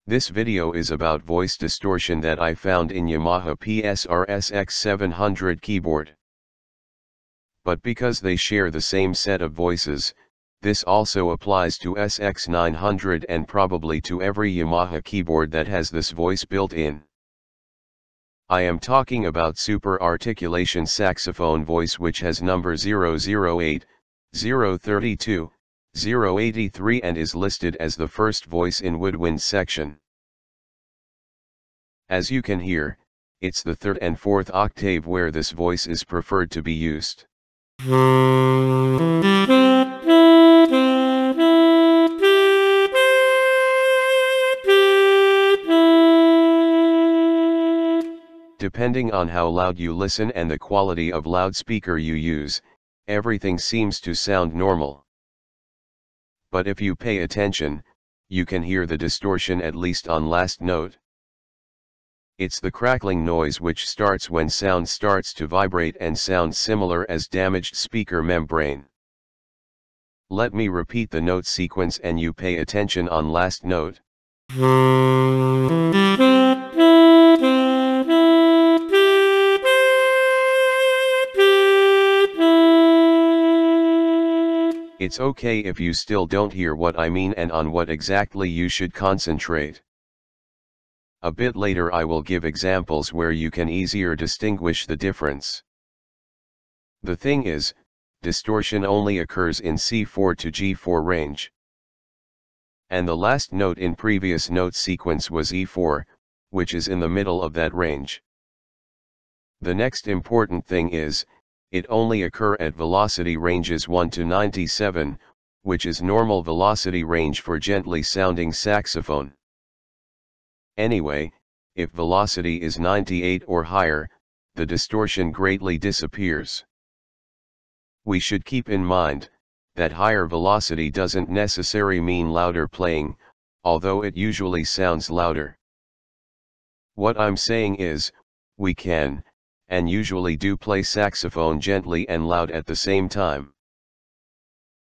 This video is about voice distortion that I found in Yamaha PSR-SX700 keyboard. But because they share the same set of voices, this also applies to SX900 and probably to every Yamaha keyboard that has this voice built in. I am talking about Super Articulation Saxophone voice, which has number 008, 032, 083 and is listed as the first voice in woodwind section. As you can hear, it's the third and fourth octave where this voice is preferred to be used. Depending on how loud you listen and the quality of loudspeaker you use, everything seems to sound normal. But if you pay attention, you can hear the distortion at least on last note. It's the crackling noise which starts when sound starts to vibrate and sounds similar as damaged speaker membrane. Let me repeat the note sequence and you pay attention on last note. It's okay if you still don't hear what I mean and on what exactly you should concentrate. A bit later I will give examples where you can easier distinguish the difference. The thing is, distortion only occurs in C4 to G4 range. And the last note in previous note sequence was E4, which is in the middle of that range. The next important thing is, it only occur at velocity ranges 1 to 97, which is normal velocity range for gently sounding saxophone. Anyway, if velocity is 98 or higher, the distortion greatly disappears. We should keep in mind that higher velocity doesn't necessarily mean louder playing, although it usually sounds louder. What I'm saying is, we can, and usually do play saxophone gently and loud at the same time.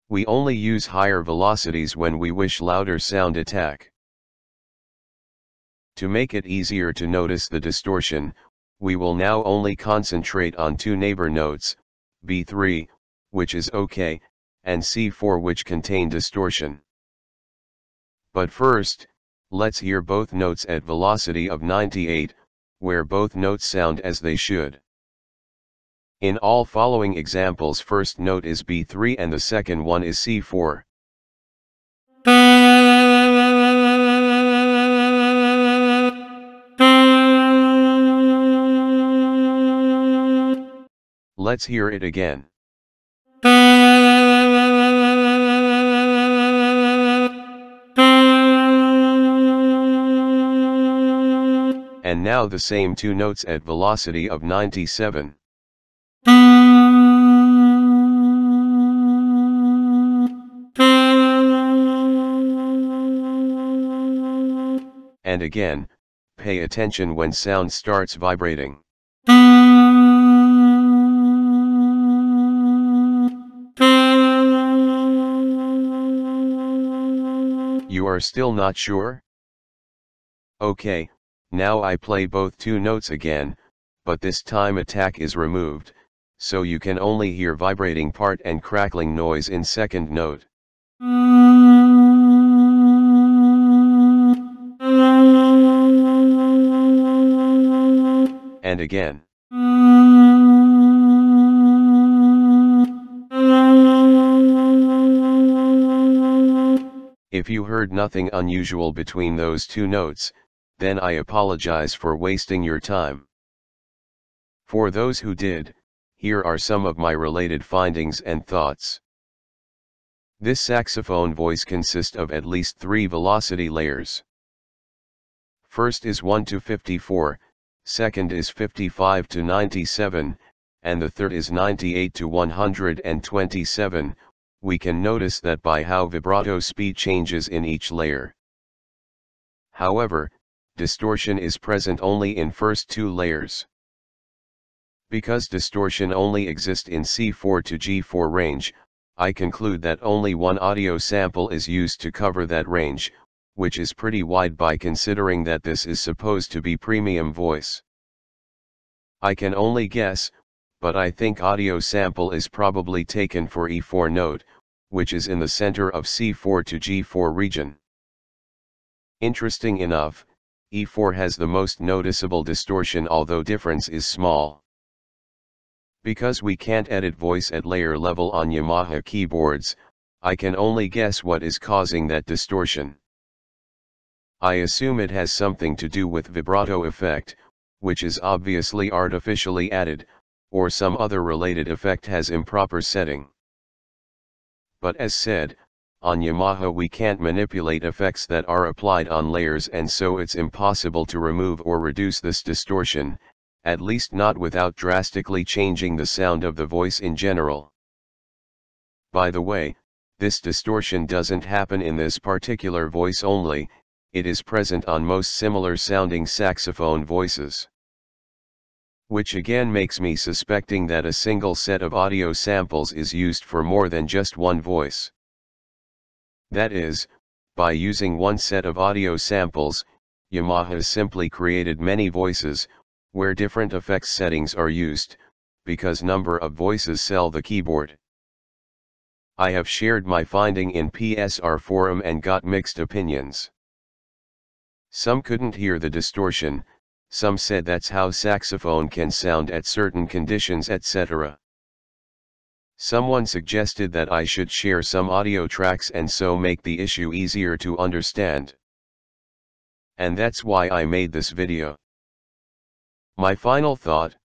We only use higher velocities when we wish louder sound attack. To make it easier to notice the distortion, we will now only concentrate on two neighbor notes, B3, which is okay, and C4 which contain distortion. But first, let's hear both notes at velocity of 98, where both notes sound as they should. In all following examples, first note is B3 and the second one is C4. Let's hear it again. And now the same two notes at velocity of 97. And again, pay attention when sound starts vibrating. You are still not sure? Okay, now I play both two notes again, but this time attack is removed, so you can only hear vibrating part and crackling noise in second note. And again. If you heard nothing unusual between those two notes, then I apologize for wasting your time. For those who did, here are some of my related findings and thoughts. This saxophone voice consists of at least 3 velocity layers. First is 1 to 54, second is 55 to 97, and the third is 98 to 127. We can notice that by how vibrato speed changes in each layer. However, distortion is present only in first 2 layers. Because distortion only exists in C4 to G4 range, I conclude that only one audio sample is used to cover that range, which is pretty wide by considering that this is supposed to be premium voice. I can only guess, but I think audio sample is probably taken for E4 note, which is in the center of C4 to G4 region. Interesting enough, E4 has the most noticeable distortion, although difference is small. Because we can't edit voice at layer level on Yamaha keyboards, I can only guess what is causing that distortion. I assume it has something to do with vibrato effect, which is obviously artificially added, or some other related effect has improper setting. But as said, on Yamaha we can't manipulate effects that are applied on layers, and so it's impossible to remove or reduce this distortion, at least not without drastically changing the sound of the voice in general. By the way, this distortion doesn't happen in this particular voice only, it is present on most similar sounding saxophone voices. Which again makes me suspecting that a single set of audio samples is used for more than just one voice. That is, by using one set of audio samples, Yamaha simply created many voices, where different effects settings are used, because number of voices sell the keyboard. I have shared my finding in PSR forum and got mixed opinions. Some couldn't hear the distortion, some said that's how saxophone can sound at certain conditions, etc. Someone suggested that I should share some audio tracks and so make the issue easier to understand. And that's why I made this video. My final thought.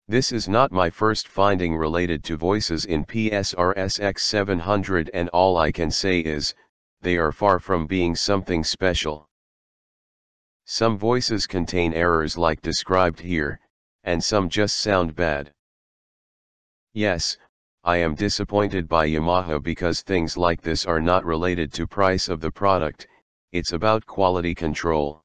This is not my first finding related to voices in PSR-SX700, and all I can say is, they are far from being something special. Some voices contain errors like described here, and some just sound bad. Yes, I am disappointed by Yamaha because things like this are not related to price of the product, it's about quality control.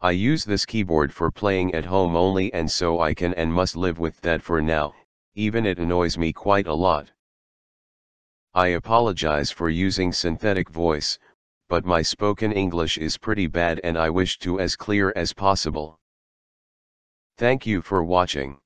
I use this keyboard for playing at home only, and so I can and must live with that for now, even it annoys me quite a lot. I apologize for using synthetic voice, but my spoken English is pretty bad and I wish to as clear as possible. Thank you for watching.